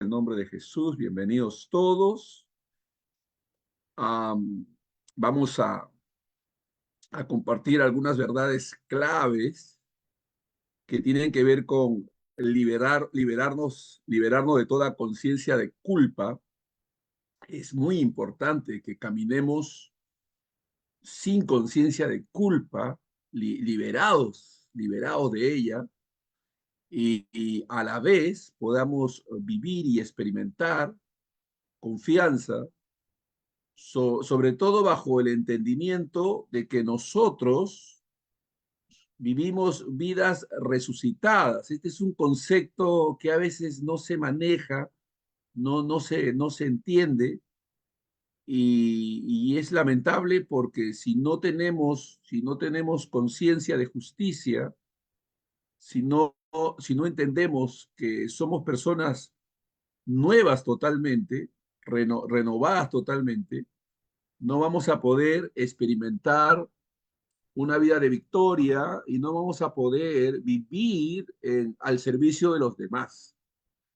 el nombre de Jesús, bienvenidos todos. Am, Vamos a compartir algunas verdades claves que tienen que ver con liberarnos de toda conciencia de culpa. Es muy importante que caminemos sin conciencia de culpa, liberados de ella, y a la vez podamos vivir y experimentar confianza, sobre todo bajo el entendimiento de que nosotros vivimos vidas resucitadas. Este es un concepto que a veces no se maneja, no se entiende, y es lamentable porque si no tenemos conciencia de justicia, si no, si no entendemos que somos personas nuevas totalmente, renovadas totalmente, no vamos a poder experimentar una vida de victoria y no vamos a poder vivir al servicio de los demás.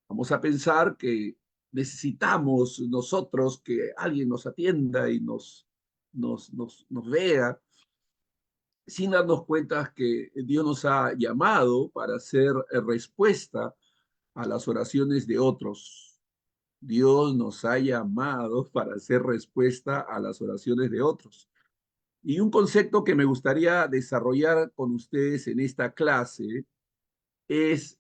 Vamos a pensar que necesitamos nosotros que alguien nos atienda y nos vea, sin darnos cuenta que Dios nos ha llamado para hacer respuesta a las oraciones de otros. Dios nos ha llamado para hacer respuesta a las oraciones de otros. Y un concepto que me gustaría desarrollar con ustedes en esta clase es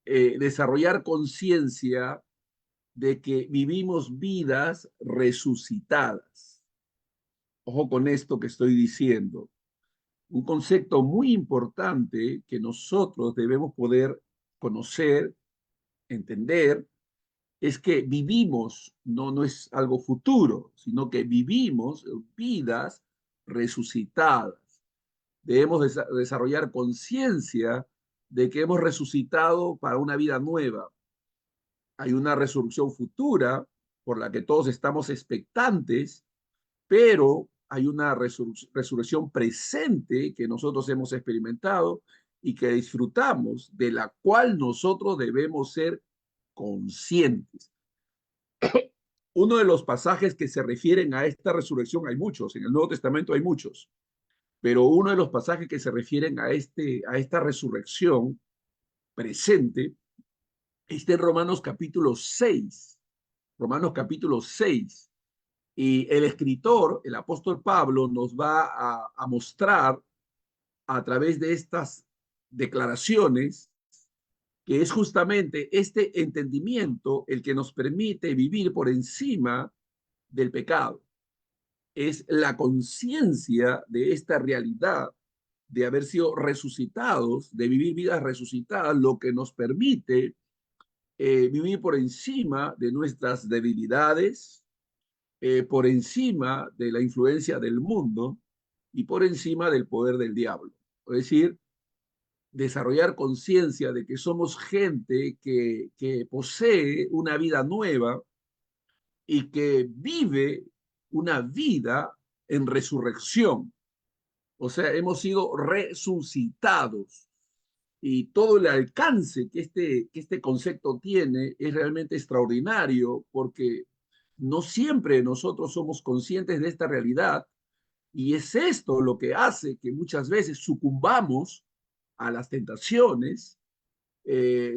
desarrollar conciencia de que vivimos vidas resucitadas. Ojo con esto que estoy diciendo. Un concepto muy importante que nosotros debemos poder conocer, entender, es que vivimos, no es algo futuro, sino que vivimos vidas resucitadas. Debemos desarrollar conciencia de que hemos resucitado para una vida nueva. Hay una resurrección futura por la que todos estamos expectantes, pero hay una resurrección presente que nosotros hemos experimentado y que disfrutamos, de la cual nosotros debemos ser conscientes. Uno de los pasajes que se refieren a esta resurrección, hay muchos, en el Nuevo Testamento hay muchos, pero uno de los pasajes que se refieren a esta resurrección presente está en Romanos capítulo 6. Romanos capítulo 6. Y el escritor, el apóstol Pablo, nos va a mostrar a través de estas declaraciones que es justamente este entendimiento el que nos permite vivir por encima del pecado. Es la conciencia de esta realidad de haber sido resucitados, de vivir vidas resucitadas, lo que nos permite vivir por encima de nuestras debilidades, por encima de la influencia del mundo y por encima del poder del diablo. Es decir, desarrollar conciencia de que somos gente que posee una vida nueva y que vive una vida en resurrección. O sea, hemos sido resucitados. Y todo el alcance que este concepto tiene es realmente extraordinario porque no siempre nosotros somos conscientes de esta realidad, y es esto lo que hace que muchas veces sucumbamos a las tentaciones,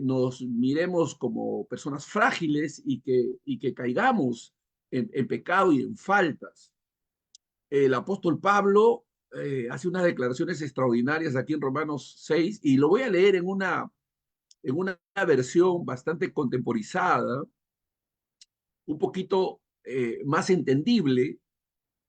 nos miremos como personas frágiles y que caigamos en pecado y en faltas. El apóstol Pablo hace unas declaraciones extraordinarias aquí en Romanos 6 y lo voy a leer en una versión bastante contemporizada, un poquito más entendible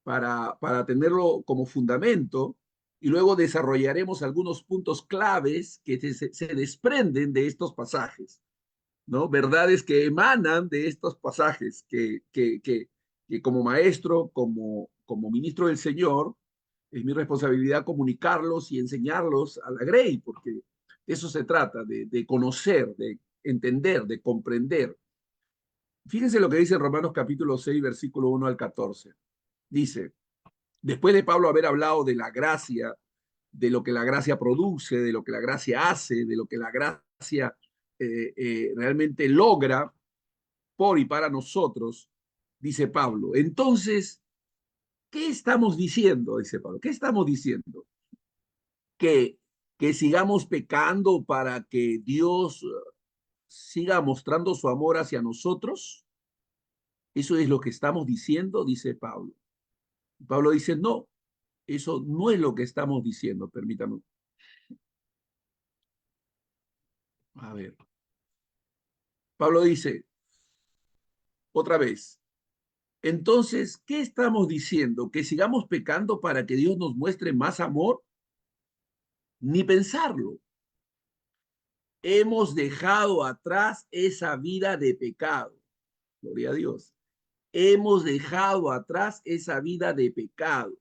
para tenerlo como fundamento, y luego desarrollaremos algunos puntos claves que se desprenden de estos pasajes, ¿no? Verdades que emanan de estos pasajes que como maestro, como ministro del Señor, es mi responsabilidad comunicarlos y enseñarlos a la Grey, porque de eso se trata, de conocer, de entender, de comprender. Fíjense lo que dice Romanos capítulo 6, versículo 1 al 14. Dice, después de Pablo haber hablado de la gracia, de lo que la gracia produce, de lo que la gracia hace, de lo que la gracia realmente logra, por y para nosotros, dice Pablo. Entonces, ¿qué estamos diciendo? Dice Pablo. ¿Qué estamos diciendo? Que, que sigamos pecando para que Dios siga mostrando su amor hacia nosotros. Eso es lo que estamos diciendo, dice Pablo. Pablo dice, no, eso no es lo que estamos diciendo, permítame. A ver. Pablo dice, otra vez, entonces, ¿qué estamos diciendo? ¿Que sigamos pecando para que Dios nos muestre más amor? Ni pensarlo. Hemos dejado atrás esa vida de pecado. Gloria a Dios. Hemos dejado atrás esa vida de pecado.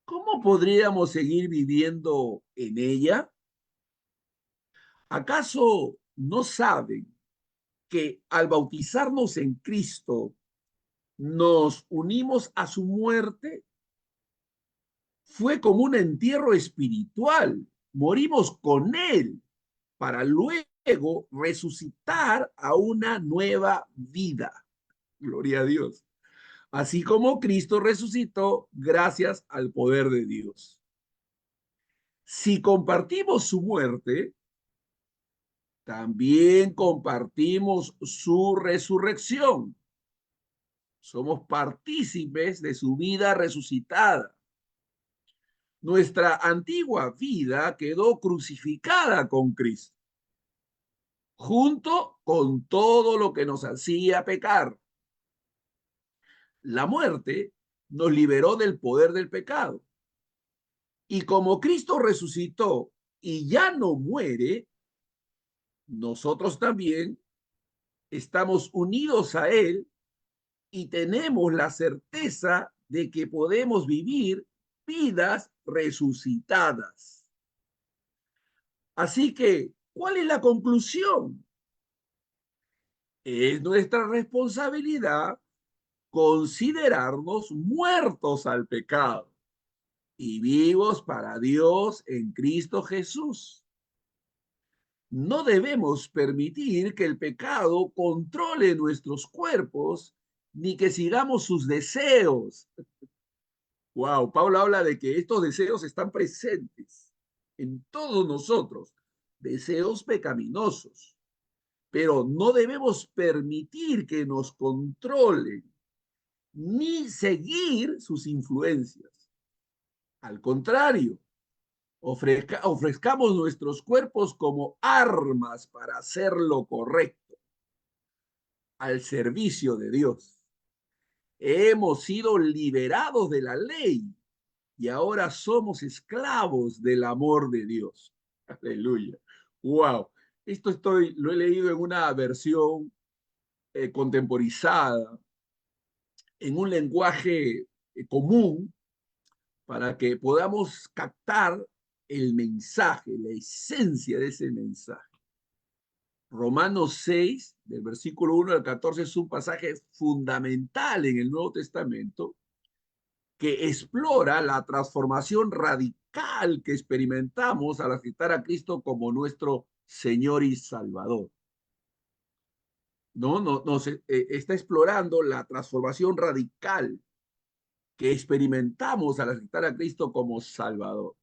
¿Cómo podríamos seguir viviendo en ella? ¿Acaso no saben que al bautizarnos en Cristo nos unimos a su muerte? Fue como un entierro espiritual. Morimos con Él para luego resucitar a una nueva vida. Gloria a Dios. Así como Cristo resucitó gracias al poder de Dios. Si compartimos su muerte, también compartimos su resurrección. Somos partícipes de su vida resucitada. Nuestra antigua vida quedó crucificada con Cristo, junto con todo lo que nos hacía pecar. La muerte nos liberó del poder del pecado. Y como Cristo resucitó y ya no muere, nosotros también estamos unidos a Él y tenemos la certeza de que podemos vivir vidas resucitadas. Así que, ¿cuál es la conclusión? Es nuestra responsabilidad considerarnos muertos al pecado y vivos para Dios en Cristo Jesús. No debemos permitir que el pecado controle nuestros cuerpos ni que sigamos sus deseos. Wow, Pablo habla de que estos deseos están presentes en todos nosotros, deseos pecaminosos, pero no debemos permitir que nos controlen ni seguir sus influencias. Al contrario, ofrezcamos nuestros cuerpos como armas para hacer lo correcto, al servicio de Dios. Hemos sido liberados de la ley y ahora somos esclavos del amor de Dios. Aleluya. Wow. Lo he leído en una versión contemporizada, en un lenguaje común, para que podamos captar el mensaje, la esencia de ese mensaje. Romanos 6, del versículo 1 al 14, es un pasaje fundamental en el Nuevo Testamento que explora la transformación radical que experimentamos al aceptar a Cristo como nuestro Señor y Salvador. Está explorando la transformación radical que experimentamos al aceptar a Cristo como Salvador.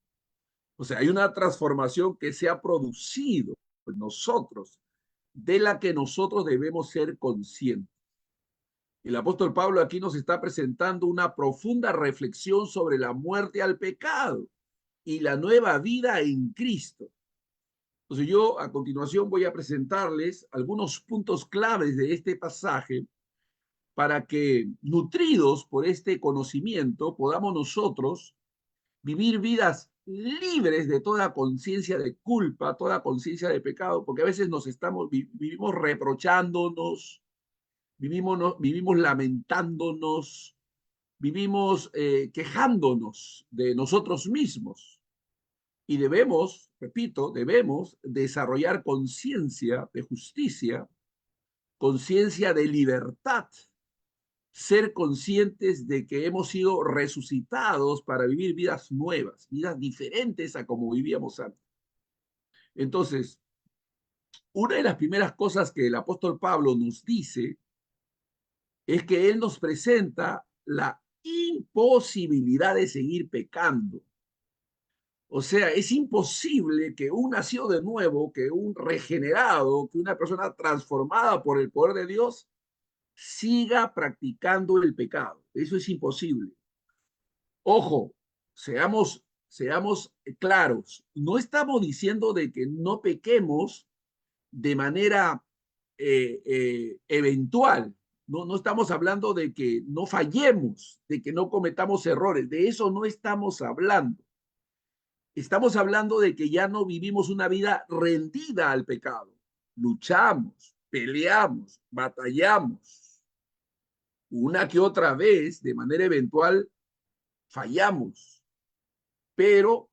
O sea, hay una transformación que se ha producido en nosotros, de la que nosotros debemos ser conscientes. El apóstol Pablo aquí nos está presentando una profunda reflexión sobre la muerte al pecado y la nueva vida en Cristo. Entonces yo a continuación voy a presentarles algunos puntos claves de este pasaje para que, nutridos por este conocimiento, podamos nosotros vivir vidas libres de toda conciencia de culpa, toda conciencia de pecado, porque a veces vivimos reprochándonos, vivimos lamentándonos, vivimos quejándonos de nosotros mismos. Y debemos, repito, debemos desarrollar conciencia de justicia, conciencia de libertad, ser conscientes de que hemos sido resucitados para vivir vidas nuevas, vidas diferentes a como vivíamos antes. Entonces, Una de las primeras cosas que el apóstol Pablo nos dice es que él nos presenta la imposibilidad de seguir pecando. O sea, es imposible que un nacido de nuevo, que un regenerado, que una persona transformada por el poder de Dios siga practicando el pecado. Eso es imposible. Ojo, seamos claros. No estamos diciendo de que no pequemos de manera eventual. No estamos hablando de que no fallemos, de que no cometamos errores. De eso no estamos hablando. Estamos hablando de que ya no vivimos una vida rendida al pecado. Luchamos, peleamos, batallamos. Una que otra vez, de manera eventual, fallamos, pero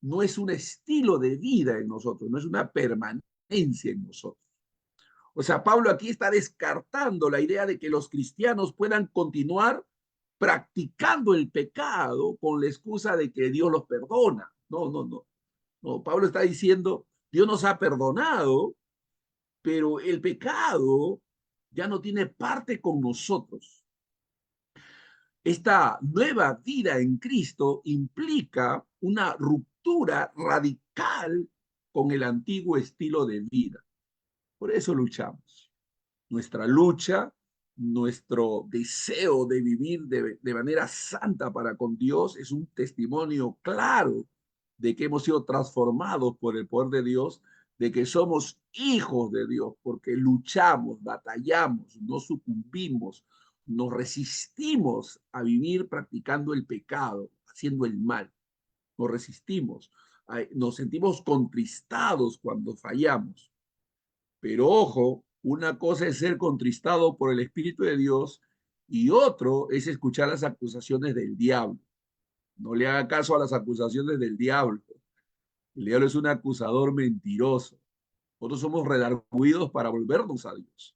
no es un estilo de vida en nosotros, no es una permanencia en nosotros. O sea, Pablo aquí está descartando la idea de que los cristianos puedan continuar practicando el pecado con la excusa de que Dios los perdona. No, no, no. No, Pablo está diciendo, Dios nos ha perdonado, pero el pecado ya no tiene parte con nosotros. Esta nueva vida en Cristo implica una ruptura radical con el antiguo estilo de vida. Por eso luchamos. Nuestra lucha, nuestro deseo de vivir de manera santa para con Dios es un testimonio claro de que hemos sido transformados por el poder de Dios, de que somos hijos de Dios, porque luchamos, batallamos, no sucumbimos, nos resistimos a vivir practicando el pecado, haciendo el mal. Nos resistimos, nos sentimos contristados cuando fallamos. Pero ojo, una cosa es ser contristado por el Espíritu de Dios y otro es escuchar las acusaciones del diablo. No le haga caso a las acusaciones del diablo. El diablo es un acusador mentiroso. Nosotros somos redarguidos para volvernos a Dios,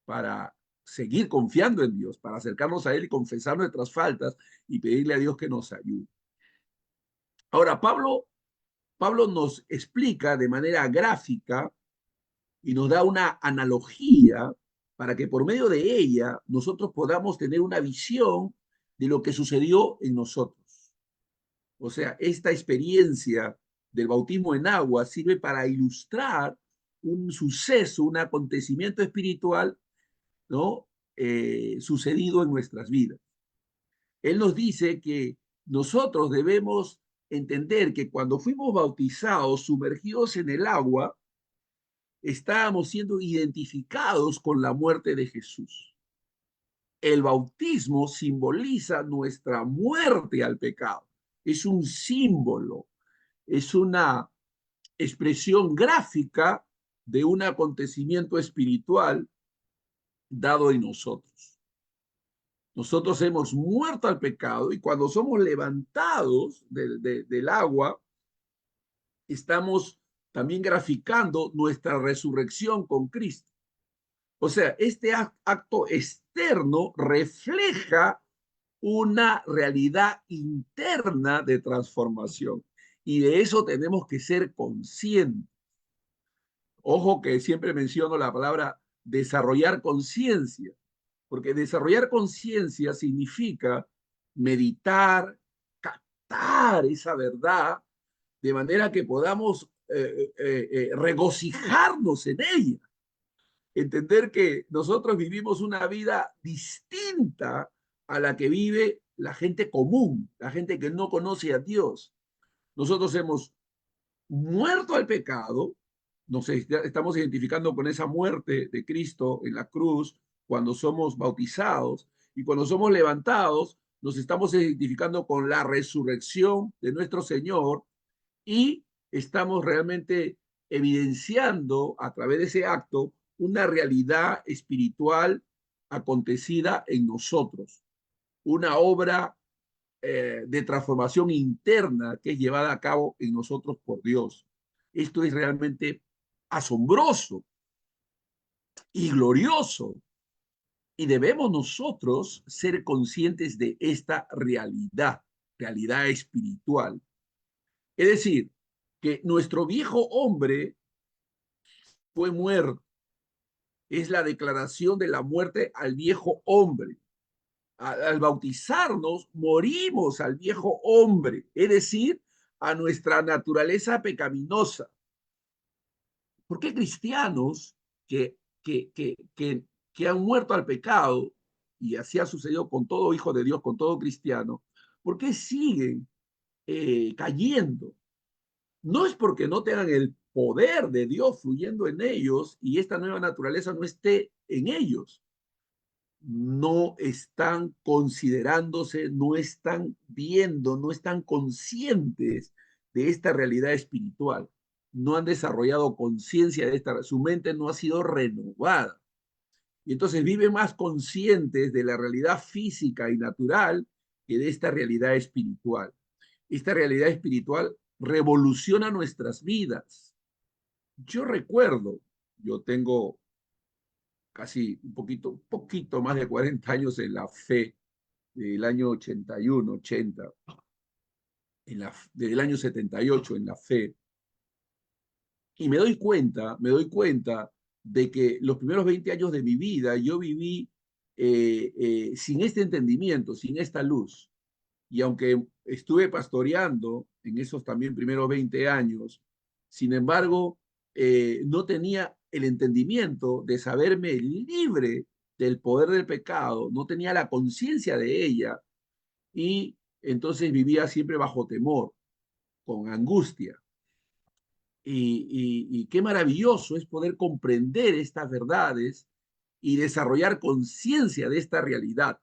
para seguir confiando en Dios, para acercarnos a Él y confesar nuestras faltas y pedirle a Dios que nos ayude. Ahora, Pablo nos explica de manera gráfica y nos da una analogía para que por medio de ella nosotros podamos tener una visión de lo que sucedió en nosotros. O sea, esta experiencia del bautismo en agua sirve para ilustrar un suceso, un acontecimiento espiritual, ¿no? Sucedido en nuestras vidas. Él nos dice que nosotros debemos entender que cuando fuimos bautizados, sumergidos en el agua, estábamos siendo identificados con la muerte de Jesús. El bautismo simboliza nuestra muerte al pecado. Es un símbolo, es una expresión gráfica de un acontecimiento espiritual dado en nosotros. Nosotros hemos muerto al pecado y cuando somos levantados del agua, estamos también graficando nuestra resurrección con Cristo. O sea, este acto externo refleja una realidad interna de transformación y de eso tenemos que ser conscientes. Ojo que siempre menciono la palabra desarrollar conciencia, porque desarrollar conciencia significa meditar, captar esa verdad de manera que podamos regocijarnos en ella, entender que nosotros vivimos una vida distinta a la que vive la gente común, la gente que no conoce a Dios. Nosotros hemos muerto al pecado, nos estamos identificando con esa muerte de Cristo en la cruz cuando somos bautizados y cuando somos levantados, nos estamos identificando con la resurrección de nuestro Señor y estamos realmente evidenciando a través de ese acto una realidad espiritual acontecida en nosotros, una obra de transformación interna que es llevada a cabo en nosotros por Dios. Esto es realmente asombroso y glorioso y debemos nosotros ser conscientes de esta realidad, realidad espiritual. Es decir, que nuestro viejo hombre fue muerto. Es la declaración de la muerte al viejo hombre. Al bautizarnos, morimos al viejo hombre, es decir, a nuestra naturaleza pecaminosa. ¿Por qué cristianos que han muerto al pecado, y así ha sucedido con todo hijo de Dios, con todo cristiano, por qué siguen cayendo? No es porque no tengan el poder de Dios fluyendo en ellos y esta nueva naturaleza no esté en ellos. No están considerándose, no están viendo, no están conscientes de esta realidad espiritual. No han desarrollado conciencia de esta, su mente no ha sido renovada. Y entonces viven más conscientes de la realidad física y natural que de esta realidad espiritual. Esta realidad espiritual revoluciona nuestras vidas. Yo recuerdo, yo tengo casi un poquito más de 40 años en la fe, del año 81, 80, desde el año 78 en la fe, y me doy cuenta de que los primeros 20 años de mi vida yo viví sin este entendimiento, sin esta luz. Y aunque estuve pastoreando en esos también primeros 20 años, sin embargo, no tenía el entendimiento de saberme libre del poder del pecado, no tenía la conciencia de ella y entonces vivía siempre bajo temor, con angustia. Y qué maravilloso es poder comprender estas verdades y desarrollar conciencia de esta realidad.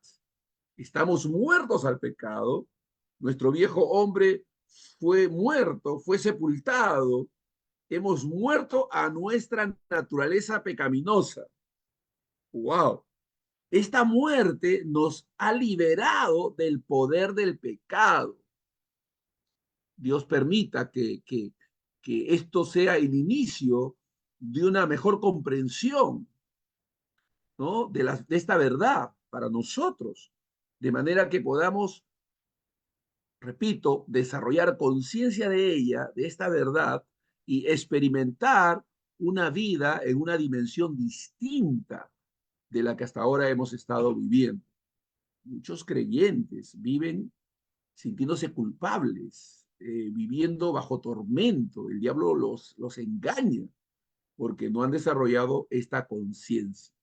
Estamos muertos al pecado, nuestro viejo hombre fue muerto, fue sepultado, hemos muerto a nuestra naturaleza pecaminosa. ¡Wow! Esta muerte nos ha liberado del poder del pecado. Dios permita que esto sea el inicio de una mejor comprensión, ¿no? De esta verdad para nosotros, de manera que podamos, repito, desarrollar conciencia de ella, de esta verdad, y experimentar una vida en una dimensión distinta de la que hasta ahora hemos estado viviendo. Muchos creyentes viven sintiéndose culpables, viviendo bajo tormento. El diablo los engaña porque no han desarrollado esta conciencia.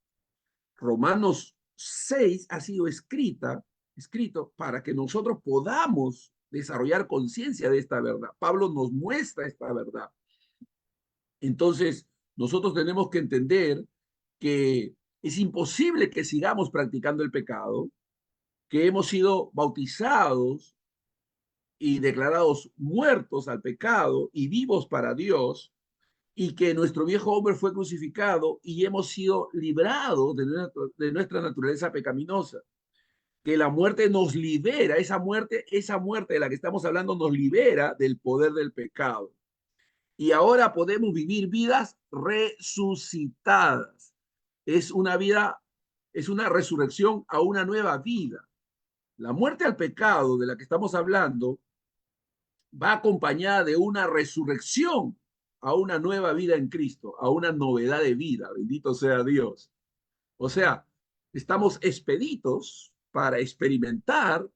Romanos 6 ha sido escrito para que nosotros podamos desarrollar conciencia de esta verdad. Pablo nos muestra esta verdad. Entonces, nosotros tenemos que entender que es imposible que sigamos practicando el pecado, que hemos sido bautizados y declarados muertos al pecado y vivos para Dios, y que nuestro viejo hombre fue crucificado y hemos sido librados de nuestra naturaleza pecaminosa. Que la muerte nos libera, esa muerte de la que estamos hablando nos libera del poder del pecado. Y ahora podemos vivir vidas resucitadas. Es una vida, es una resurrección a una nueva vida. La muerte al pecado de la que estamos hablando va acompañada de una resurrección a una nueva vida en Cristo, a una novedad de vida. Bendito sea Dios. O sea, estamos expeditos para experimentar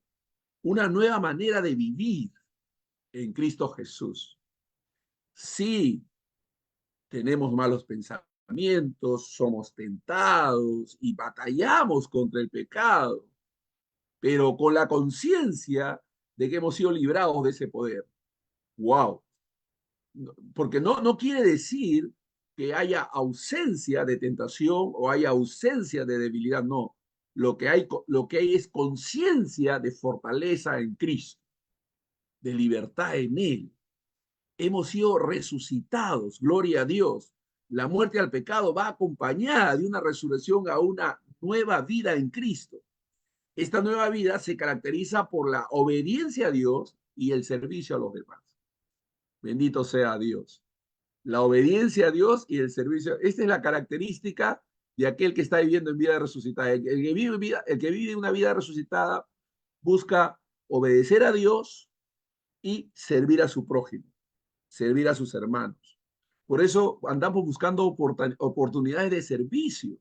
una nueva manera de vivir en Cristo Jesús. Sí, tenemos malos pensamientos, somos tentados y batallamos contra el pecado, pero con la conciencia de que hemos sido librados de ese poder. ¡Wow! Porque no quiere decir que haya ausencia de tentación o haya ausencia de debilidad, no. Lo que hay es conciencia de fortaleza en Cristo, de libertad en Él. Hemos sido resucitados, gloria a Dios. La muerte al pecado va acompañada de una resurrección a una nueva vida en Cristo. Esta nueva vida se caracteriza por la obediencia a Dios y el servicio a los demás. Bendito sea Dios. La obediencia a Dios y el servicio. Esta es la característica de aquel que está viviendo en vida resucitada. El que vive una vida resucitada busca obedecer a Dios y servir a su prójimo, servir a sus hermanos. Por eso andamos buscando oportunidades de servicio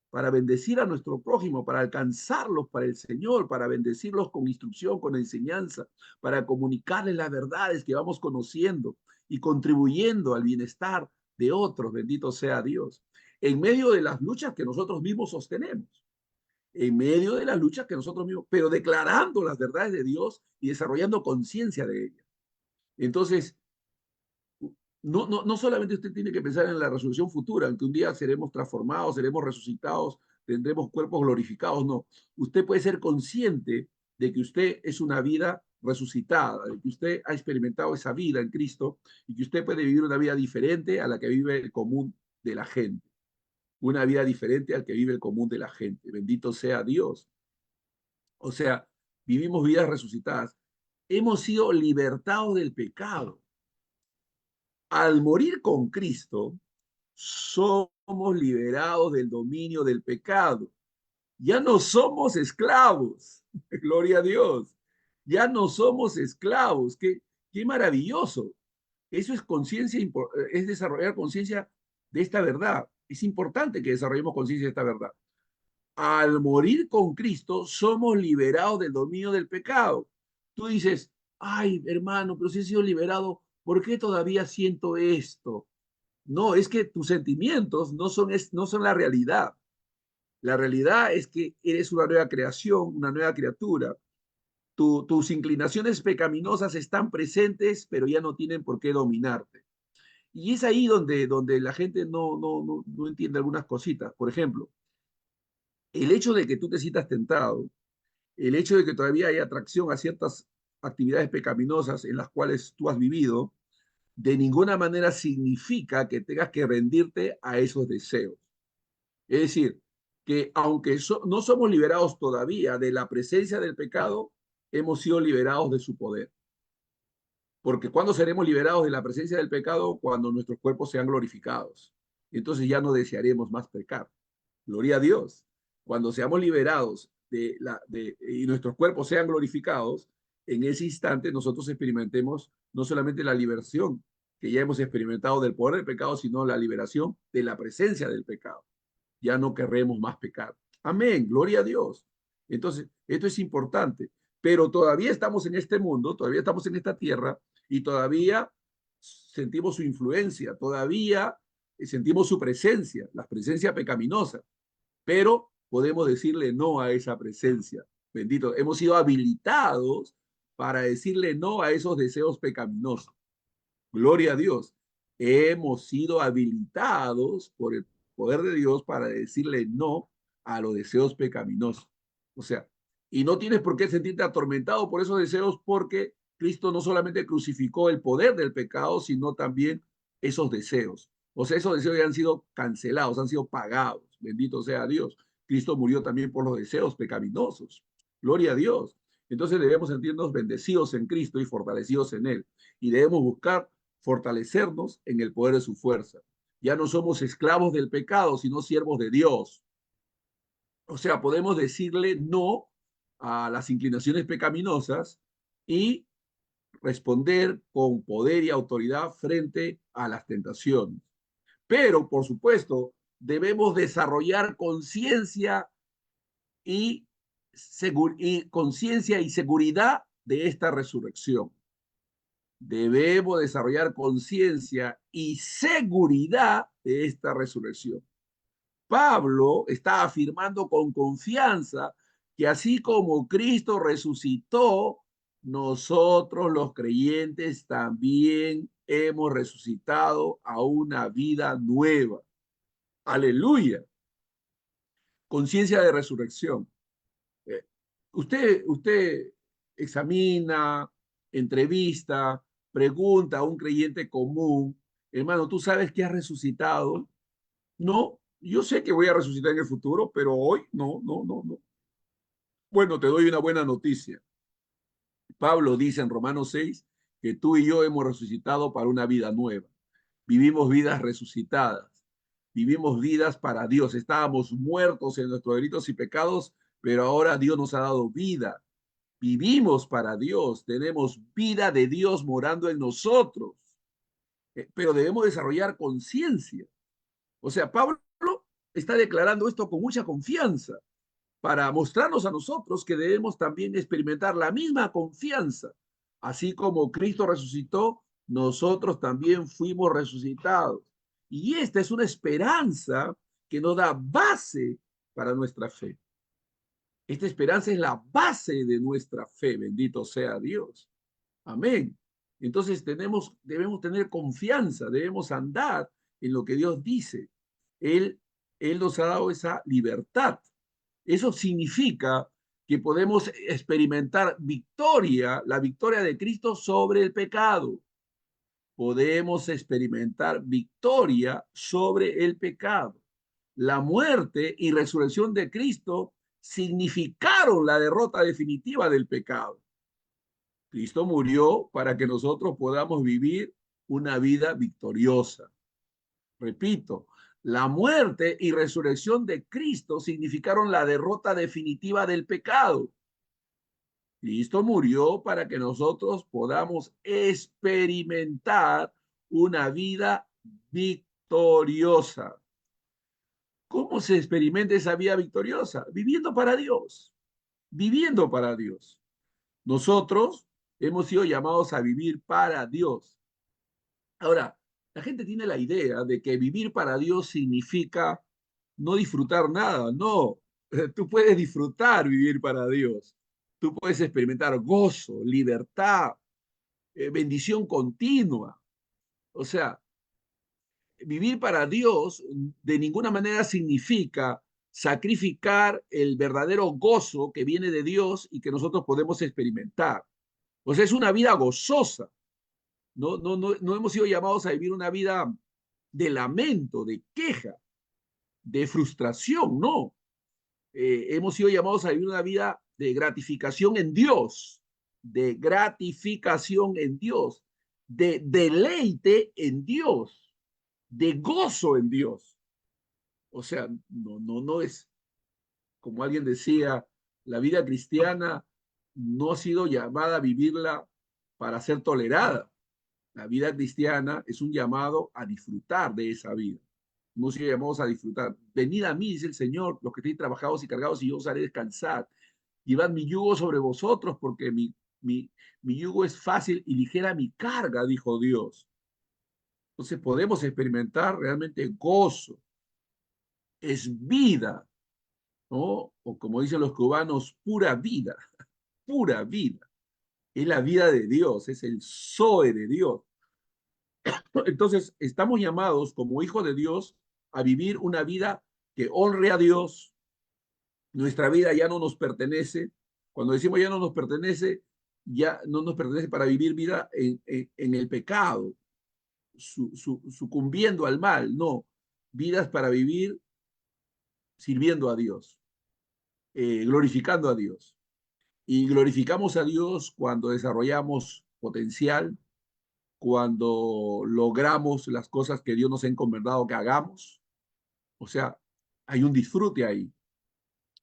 para bendecir a nuestro prójimo, para alcanzarlos para el Señor, para bendecirlos con instrucción, con enseñanza, para comunicarles las verdades que vamos conociendo y contribuyendo al bienestar de otros. Bendito sea Dios. En medio de las luchas que nosotros mismos sostenemos, en medio de las luchas que nosotros mismos, pero declarando las verdades de Dios y desarrollando conciencia de ellas. Entonces, no solamente usted tiene que pensar en la resurrección futura, en que un día seremos transformados, seremos resucitados, tendremos cuerpos glorificados, no. Usted puede ser consciente de que usted es una vida resucitada, de que usted ha experimentado esa vida en Cristo y que usted puede vivir una vida diferente a la que vive el común de la gente, una vida diferente al que vive el común de la gente. Bendito sea Dios. O sea, vivimos vidas resucitadas. Hemos sido libertados del pecado. Al morir con Cristo, somos liberados del dominio del pecado. Ya no somos esclavos. Gloria a Dios. Ya no somos esclavos. Qué maravilloso. Eso es conciencia, es desarrollar conciencia de esta verdad. Es importante que desarrollemos conciencia de esta verdad. Al morir con Cristo, somos liberados del dominio del pecado. Tú dices, ay, hermano, pero si he sido liberado, ¿por qué todavía siento esto? No, es que tus sentimientos no son la realidad. La realidad es que eres una nueva creación, una nueva criatura. Tus inclinaciones pecaminosas están presentes, pero ya no tienen por qué dominarte. Y es ahí donde la gente no entiende algunas cositas. Por ejemplo, el hecho de que tú te sientas tentado, el hecho de que todavía hay atracción a ciertas actividades pecaminosas en las cuales tú has vivido, de ninguna manera significa que tengas que rendirte a esos deseos. Es decir, que aunque no somos liberados todavía de la presencia del pecado, hemos sido liberados de su poder. Porque ¿cuándo seremos liberados de la presencia del pecado? Cuando nuestros cuerpos sean glorificados. Entonces ya no desearemos más pecar. Gloria a Dios. Cuando seamos liberados y nuestros cuerpos sean glorificados, en ese instante nosotros experimentemos no solamente la liberación que ya hemos experimentado del poder del pecado, sino la liberación de la presencia del pecado. Ya no querremos más pecar. Amén, gloria a Dios. Entonces, esto es importante, pero todavía estamos en este mundo, todavía estamos en esta tierra y todavía sentimos su influencia, todavía sentimos su presencia, la presencia pecaminosa, pero podemos decirle no a esa presencia. Bendito, hemos sido habilitados para decirle no a esos deseos pecaminosos. Gloria a Dios. Hemos sido habilitados por el poder de Dios para decirle no a los deseos pecaminosos. O sea, y no tienes por qué sentirte atormentado por esos deseos porque Cristo no solamente crucificó el poder del pecado, sino también esos deseos. O sea, esos deseos ya han sido cancelados, han sido pagados. Bendito sea Dios. Cristo murió también por los deseos pecaminosos. Gloria a Dios. Entonces debemos sentirnos bendecidos en Cristo y fortalecidos en Él. Y debemos buscar fortalecernos en el poder de su fuerza. Ya no somos esclavos del pecado, sino siervos de Dios. O sea, podemos decirle no a las inclinaciones pecaminosas y responder con poder y autoridad frente a las tentaciones. Pero, por supuesto, debemos desarrollar conciencia y conciencia y seguridad de esta resurrección. Debemos desarrollar conciencia y seguridad de esta resurrección. Pablo está afirmando con confianza que así como Cristo resucitó, nosotros los creyentes también hemos resucitado a una vida nueva. Aleluya. Conciencia de resurrección. Eh, usted examina, entrevista, pregunta a un creyente común, hermano, ¿tú sabes que has resucitado? No, yo sé que voy a resucitar en el futuro, pero hoy no. Bueno, te doy una buena noticia. Pablo dice en Romanos 6 que tú y yo hemos resucitado para una vida nueva. Vivimos vidas resucitadas, vivimos vidas para Dios. Estábamos muertos en nuestros delitos y pecados, pero ahora Dios nos ha dado vida. Vivimos para Dios, tenemos vida de Dios morando en nosotros. pero debemos desarrollar conciencia. O sea, Pablo está declarando esto con mucha confianza para mostrarnos a nosotros que debemos también experimentar la misma confianza. Así como Cristo resucitó, nosotros también fuimos resucitados. Y esta es una esperanza que nos da base para nuestra fe. Esta esperanza es la base de nuestra fe, bendito sea Dios. Amén. Entonces debemos tener confianza, debemos andar en lo que Dios dice. Él, Él nos ha dado esa libertad. Eso significa que podemos experimentar victoria, la victoria de Cristo sobre el pecado. Podemos experimentar victoria sobre el pecado. La muerte y resurrección de Cristo significaron la derrota definitiva del pecado. Cristo murió para que nosotros podamos vivir una vida victoriosa. Repito, la muerte y resurrección de Cristo significaron la derrota definitiva del pecado. Cristo murió para que nosotros podamos experimentar una vida victoriosa. ¿Cómo se experimenta esa vida victoriosa? Viviendo para Dios, viviendo para Dios. Nosotros hemos sido llamados a vivir para Dios. Ahora, la gente tiene la idea de que vivir para Dios significa no disfrutar nada. No, tú puedes disfrutar vivir para Dios. Tú puedes experimentar gozo, libertad, bendición continua. O sea, vivir para Dios de ninguna manera significa sacrificar el verdadero gozo que viene de Dios y que nosotros podemos experimentar. O sea, es una vida gozosa. No hemos sido llamados a vivir una vida de lamento, de queja, de frustración, no. Hemos sido llamados a vivir una vida de gratificación en Dios, de gratificación en Dios, de deleite en Dios, de gozo en Dios. O sea, no es, como alguien decía, la vida cristiana no ha sido llamada a vivirla para ser tolerada. La vida cristiana es un llamado a disfrutar de esa vida. Hemos sido llamados a disfrutar. Venid a mí, dice el Señor, los que estéis trabajados y cargados, y yo os haré descansar. Llevad mi yugo sobre vosotros, porque mi yugo es fácil y ligera mi carga, dijo Dios. Entonces podemos experimentar realmente gozo. Es vida, ¿no? O como dicen los cubanos, pura vida, pura vida. Es la vida de Dios, es el Zoe de Dios. Entonces, estamos llamados como hijos de Dios a vivir una vida que honre a Dios. Nuestra vida ya no nos pertenece. Cuando decimos ya no nos pertenece, ya no nos pertenece para vivir vida en el pecado, sucumbiendo al mal. No, vidas para vivir sirviendo a Dios, glorificando a Dios. Y glorificamos a Dios cuando desarrollamos potencial, cuando logramos las cosas que Dios nos ha encomendado que hagamos. O sea, hay un disfrute ahí,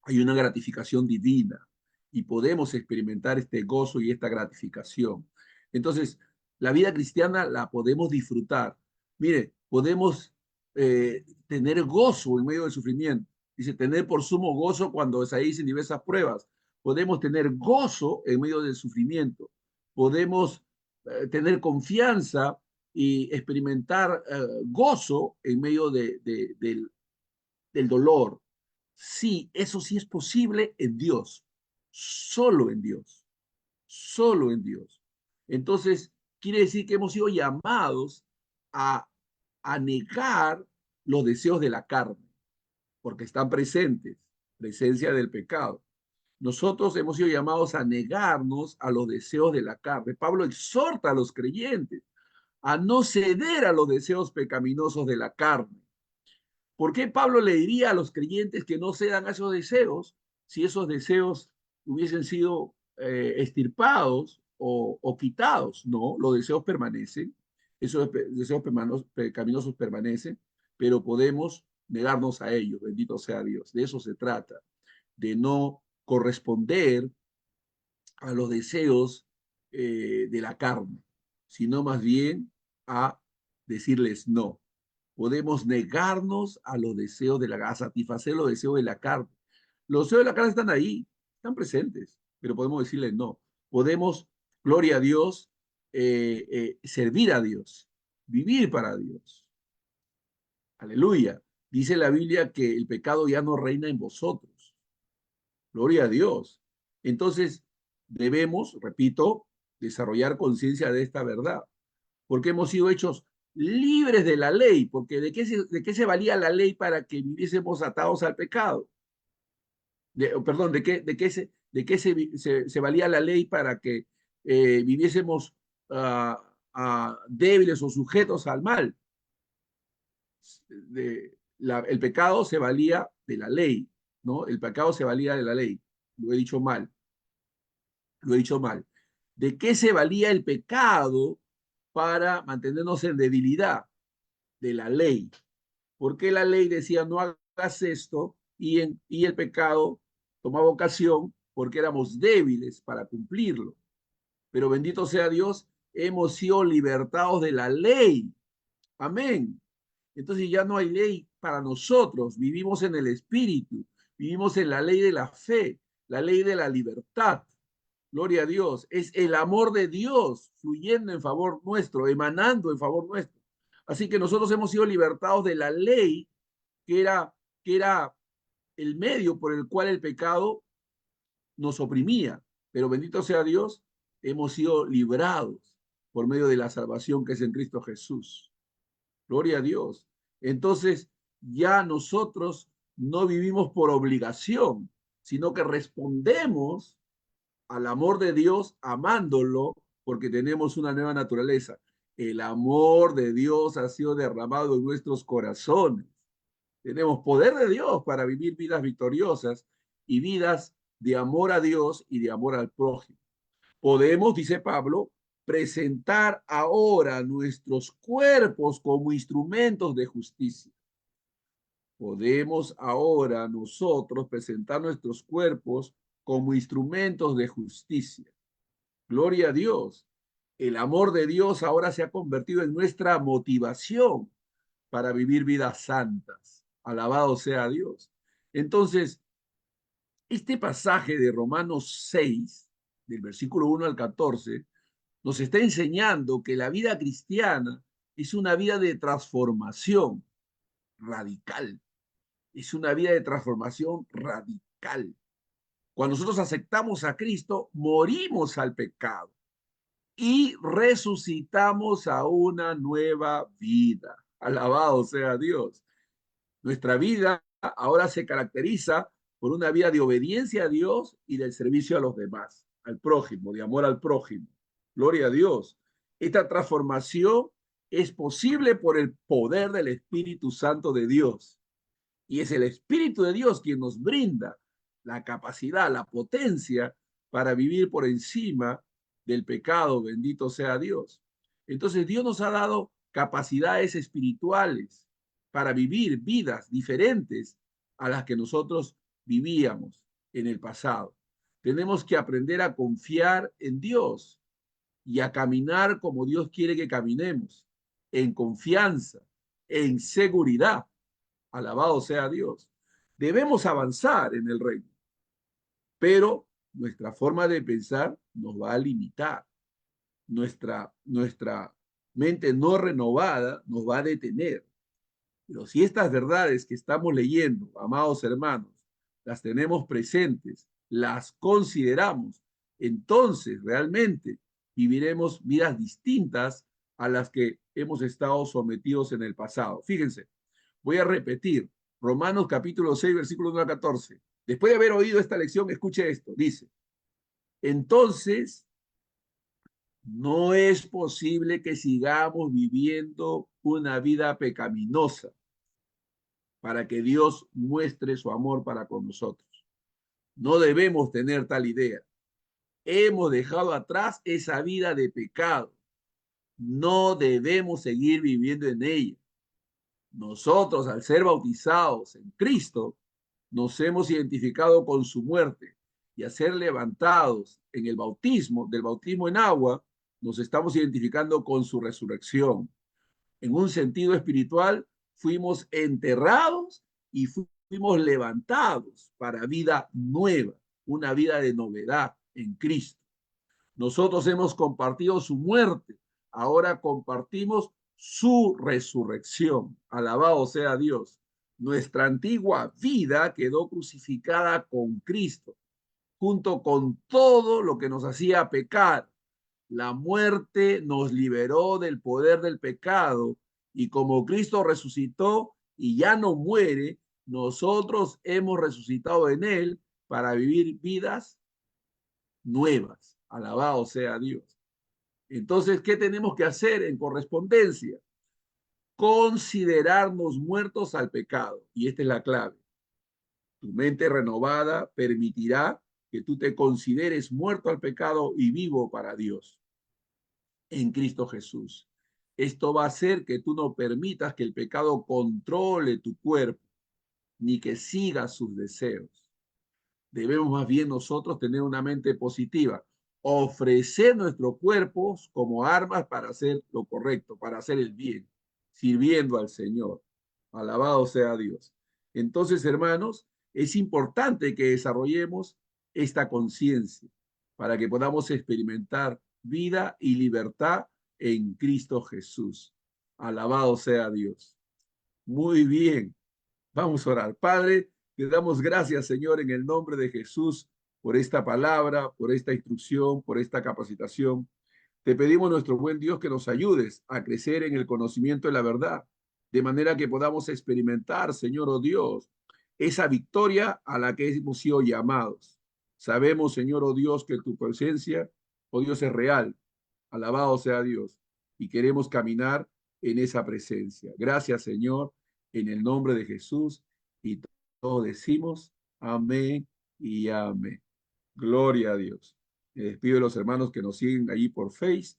hay una gratificación divina y podemos experimentar este gozo y esta gratificación. Entonces, la vida cristiana la podemos disfrutar. Mire, podemos tener gozo en medio del sufrimiento. Dice, tener por sumo gozo cuando se dicen diversas pruebas. Podemos tener gozo en medio del sufrimiento. Podemos tener confianza y experimentar gozo en medio del dolor. Sí, eso sí es posible en Dios, solo en Dios, solo en Dios. Entonces, quiere decir que hemos sido llamados a, a negar los deseos de la carne, porque están presentes, presencia del pecado. Nosotros hemos sido llamados a negarnos a los deseos de la carne. Pablo exhorta a los creyentes a no ceder a los deseos pecaminosos de la carne. ¿Por qué Pablo le diría a los creyentes que no cedan a esos deseos si esos deseos hubiesen sido extirpados o quitados? No, los deseos permanecen, esos deseos pecaminosos permanecen, pero podemos negarnos a ellos, bendito sea Dios. De eso se trata, de no corresponder a los deseos de la carne, sino más bien a decirles no. Podemos negarnos a los deseos a satisfacer los deseos de la carne. Los deseos de la carne están ahí, están presentes, pero podemos decirles no. Podemos, gloria a Dios, servir a Dios, vivir para Dios. Aleluya. Dice la Biblia que el pecado ya no reina en vosotros. Gloria a Dios. Entonces, debemos, repito, desarrollar conciencia de esta verdad, porque hemos sido hechos libres de la ley, porque ¿de qué se valía la ley para que viviésemos atados al pecado? Perdón, ¿de qué se valía la ley para que viviésemos débiles o sujetos al mal? El pecado se valía de la ley, ¿no? El pecado se valía de la ley. Lo he dicho mal, lo he dicho mal. ¿De qué se valía el pecado para mantenernos en debilidad? De la ley. ¿Por qué la ley decía no hagas esto y el pecado tomaba ocasión? Porque éramos débiles para cumplirlo. Pero bendito sea Dios, hemos sido libertados de la ley. Amén. Entonces ya no hay ley para nosotros, vivimos en el Espíritu, vivimos en la ley de la fe, la ley de la libertad. Gloria a Dios, es el amor de Dios fluyendo en favor nuestro, emanando en favor nuestro. Así que nosotros hemos sido libertados de la ley que era el medio por el cual el pecado nos oprimía. Pero bendito sea Dios, hemos sido librados por medio de la salvación que es en Cristo Jesús. Gloria a Dios. Entonces, ya nosotros no vivimos por obligación, sino que respondemos al amor de Dios amándolo porque tenemos una nueva naturaleza. El amor de Dios ha sido derramado en nuestros corazones. Tenemos poder de Dios para vivir vidas victoriosas y vidas de amor a Dios y de amor al prójimo. Podemos, dice Pablo, presentar ahora nuestros cuerpos como instrumentos de justicia. Podemos ahora nosotros presentar nuestros cuerpos como instrumentos de justicia. Gloria a Dios. El amor de Dios ahora se ha convertido en nuestra motivación para vivir vidas santas. Alabado sea Dios. Entonces, este pasaje de Romanos 6, del versículo 1 al 14, nos está enseñando que la vida cristiana es una vida de transformación radical. Es una vida de transformación radical. Cuando nosotros aceptamos a Cristo, morimos al pecado y resucitamos a una nueva vida. Alabado sea Dios. Nuestra vida ahora se caracteriza por una vida de obediencia a Dios y del servicio a los demás, al prójimo, de amor al prójimo. Gloria a Dios. Esta transformación es posible por el poder del Espíritu Santo de Dios. Y es el Espíritu de Dios quien nos brinda la capacidad, la potencia para vivir por encima del pecado, bendito sea Dios. Entonces Dios nos ha dado capacidades espirituales para vivir vidas diferentes a las que nosotros vivíamos en el pasado. Tenemos que aprender a confiar en Dios y a caminar como Dios quiere que caminemos, en confianza, en seguridad. Alabado sea Dios. Debemos avanzar en el reino, pero nuestra forma de pensar nos va a limitar. Nuestra mente no renovada nos va a detener. Pero si estas verdades que estamos leyendo, amados hermanos, las tenemos presentes, las consideramos, entonces realmente viviremos vidas distintas a las que hemos estado sometidos en el pasado. Fíjense, voy a repetir, Romanos capítulo 6, versículo 1 al 14. Después de haber oído esta lección, escuche esto, dice, entonces no es posible que sigamos viviendo una vida pecaminosa para que Dios muestre su amor para con nosotros. No debemos tener tal idea. Hemos dejado atrás esa vida de pecado. No debemos seguir viviendo en ella. Nosotros, al ser bautizados en Cristo, nos hemos identificado con su muerte y a ser levantados en el bautismo, del bautismo en agua, nos estamos identificando con su resurrección. En un sentido espiritual, fuimos enterrados y fuimos levantados para vida nueva, una vida de novedad en Cristo. Nosotros hemos compartido su muerte, ahora compartimos su resurrección. Alabado sea Dios. Nuestra antigua vida quedó crucificada con Cristo, junto con todo lo que nos hacía pecar. La muerte nos liberó del poder del pecado y como Cristo resucitó y ya no muere, nosotros hemos resucitado en él para vivir vidas nuevas. Alabado sea Dios. Entonces, ¿qué tenemos que hacer en correspondencia? Considerarnos muertos al pecado. Y esta es la clave. Tu mente renovada permitirá que tú te consideres muerto al pecado y vivo para Dios en Cristo Jesús. Esto va a hacer que tú no permitas que el pecado controle tu cuerpo, ni que siga sus deseos. Debemos más bien nosotros tener una mente positiva, ofrecer nuestros cuerpos como armas para hacer lo correcto, para hacer el bien, sirviendo al Señor. Alabado sea Dios. Entonces, hermanos, es importante que desarrollemos esta conciencia para que podamos experimentar vida y libertad en Cristo Jesús. Alabado sea Dios. Muy bien. Vamos a orar. Padre, te damos gracias, Señor, en el nombre de Jesús, por esta palabra, por esta instrucción, por esta capacitación. Te pedimos, nuestro buen Dios, que nos ayudes a crecer en el conocimiento de la verdad, de manera que podamos experimentar, Señor, oh Dios, esa victoria a la que hemos sido llamados. Sabemos, Señor, oh Dios, que tu presencia, oh Dios, es real. Alabado sea Dios. Y queremos caminar en esa presencia. Gracias, Señor, en el nombre de Jesús. Y todos decimos amén y amén. Gloria a Dios. Me despido de los hermanos que nos siguen allí por Face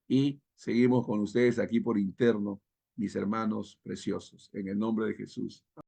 y seguimos con ustedes aquí por interno, mis hermanos preciosos, en el nombre de Jesús.